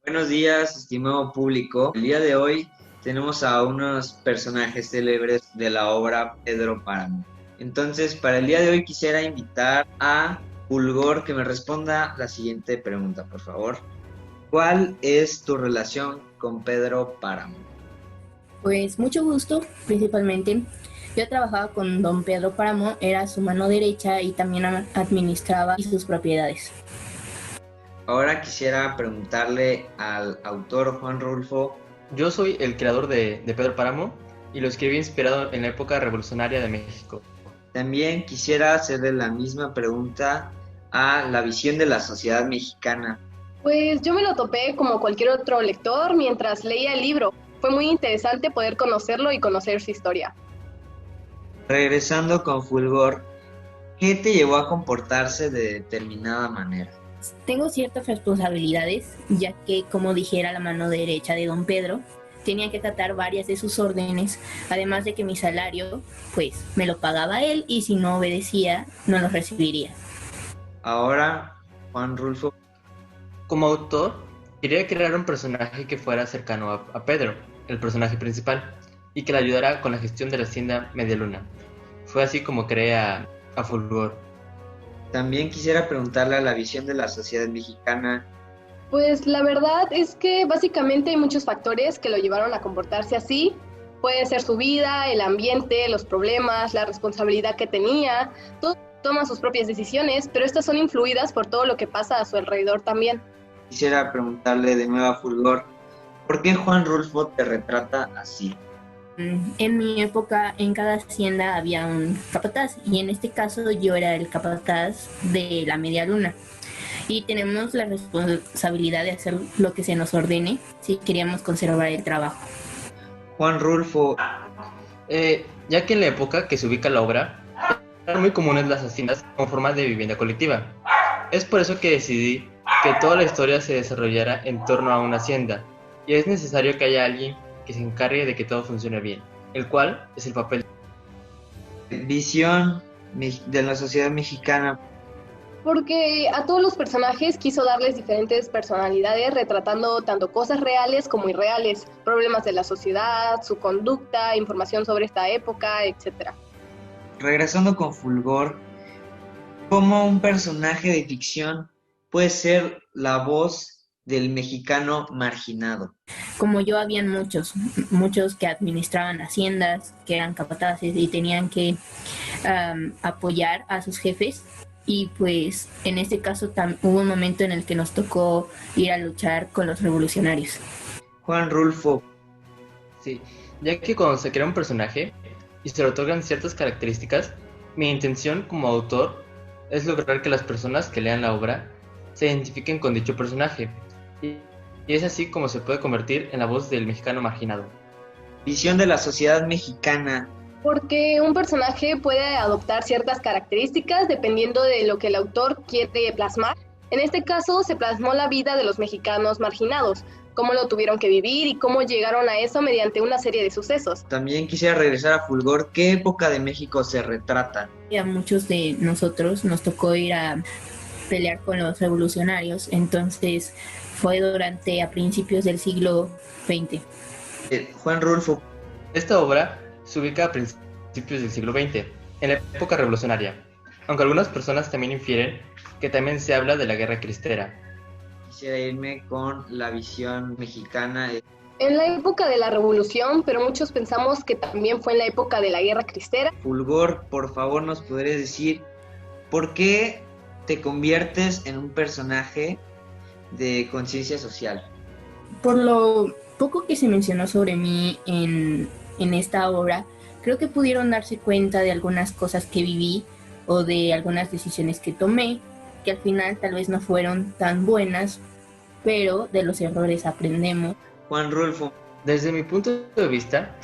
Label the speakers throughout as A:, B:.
A: Buenos días, estimado público. El día de hoy tenemos a unos personajes célebres de la obra Pedro Páramo. Entonces, para el día de hoy quisiera invitar a Fulgor que me responda la siguiente pregunta, por favor. ¿Cuál es tu relación con Pedro Páramo?
B: Pues mucho gusto, principalmente. Yo trabajaba con don Pedro Páramo, era su mano derecha y también administraba sus propiedades.
A: Ahora quisiera preguntarle al autor Juan Rulfo.
C: Yo soy el creador de Pedro Páramo y lo escribí inspirado en la época revolucionaria de México.
A: También quisiera hacerle la misma pregunta a la visión de la sociedad mexicana.
D: Pues yo me lo topé como cualquier otro lector mientras leía el libro. Fue muy interesante poder conocerlo y conocer su historia.
A: Regresando con Fulgor, ¿qué te llevó a comportarse de determinada manera?
B: Tengo ciertas responsabilidades, ya que, como dijera la mano derecha de don Pedro, tenía que tratar varias de sus órdenes, además de que mi salario, pues, me lo pagaba él y si no obedecía, no lo recibiría.
A: Ahora, Juan Rulfo.
C: Como autor, quería crear un personaje que fuera cercano a Pedro, el personaje principal, y que le ayudara con la gestión de la hacienda Medialuna. Fue así como creé a Fulgor.
A: También quisiera preguntarle a la visión de la sociedad mexicana.
D: Pues la verdad es que básicamente hay muchos factores que lo llevaron a comportarse así. Puede ser su vida, el ambiente, los problemas, la responsabilidad que tenía. Todo toma sus propias decisiones, pero estas son influidas por todo lo que pasa a su alrededor también.
A: Quisiera preguntarle de nuevo a Fulgor, ¿por qué Juan Rulfo te retrata así?
B: En mi época, en cada hacienda había un capataz y en este caso yo era el capataz de la media luna y tenemos la responsabilidad de hacer lo que se nos ordene si queríamos conservar el trabajo.
A: Juan Rulfo,
C: Ya que en la época que se ubica la obra, eran muy comunes las haciendas como forma de vivienda colectiva. Es por eso que decidí que toda la historia se desarrollara en torno a una hacienda, y es necesario que haya alguien que se encargue de que todo funcione bien, el cual es el papel.
A: visión de la sociedad mexicana.
D: Porque a todos los personajes quiso darles diferentes personalidades, retratando tanto cosas reales como irreales, problemas de la sociedad, su conducta, información sobre esta época, etc.
A: Regresando con Fulgor, ¿cómo un personaje de ficción puede ser la voz del mexicano marginado?
B: Como yo, habían muchos que administraban haciendas, que eran capataces y tenían que apoyar a sus jefes. Y pues en este caso hubo un momento en el que nos tocó ir a luchar con los revolucionarios.
A: Juan Rulfo,
C: Sí, ya que cuando se crea un personaje y se le otorgan ciertas características, mi intención como autor es lograr que las personas que lean la obra se identifiquen con dicho personaje, y es así como se puede convertir en la voz del mexicano marginado.
A: visión de la sociedad mexicana.
D: Porque un personaje puede adoptar ciertas características dependiendo de lo que el autor quiere plasmar. En este caso se plasmó la vida de los mexicanos marginados, cómo lo tuvieron que vivir y cómo llegaron a eso mediante una serie de sucesos.
A: También quisiera regresar a Fulgor, ¿qué época de México se retrata?
B: Y a muchos de nosotros nos tocó ir a pelear con los revolucionarios, entonces fue a principios del siglo XX.
A: Juan Rulfo,
C: Esta obra se ubica a principios del siglo XX, en la época revolucionaria, aunque algunas personas también infieren que también se habla de la Guerra Cristera.
A: quisiera irme con la visión mexicana.
D: En la época de la Revolución, pero muchos pensamos que también fue en la época de la Guerra Cristera.
A: Fulgor, por favor, ¿nos podrías decir por qué te conviertes en un personaje de conciencia social?
B: Por lo poco que se mencionó sobre mí en esta obra, creo que pudieron darse cuenta de algunas cosas que viví o de algunas decisiones que tomé, que al final tal vez no fueron tan buenas, pero de los errores aprendemos.
A: Juan Rulfo,
C: Desde mi punto de vista,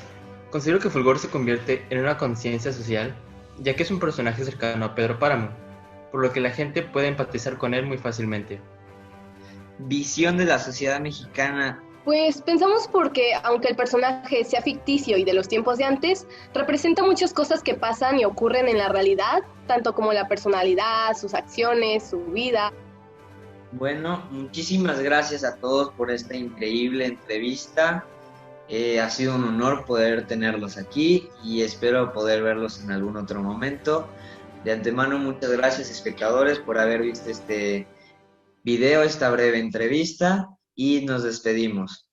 C: considero que Fulgor se convierte en una conciencia social, ya que es un personaje cercano a Pedro Páramo, por lo que la gente puede empatizar con él muy fácilmente.
A: visión de la sociedad mexicana.
D: Pues pensamos porque, aunque el personaje sea ficticio y de los tiempos de antes, representa muchas cosas que pasan y ocurren en la realidad, tanto como la personalidad, sus acciones, su vida.
A: Bueno, muchísimas gracias a todos por esta increíble entrevista. Ha sido un honor poder tenerlos aquí y espero poder verlos en algún otro momento. De antemano, muchas gracias, espectadores, por haber visto este video, esta breve entrevista, y nos despedimos.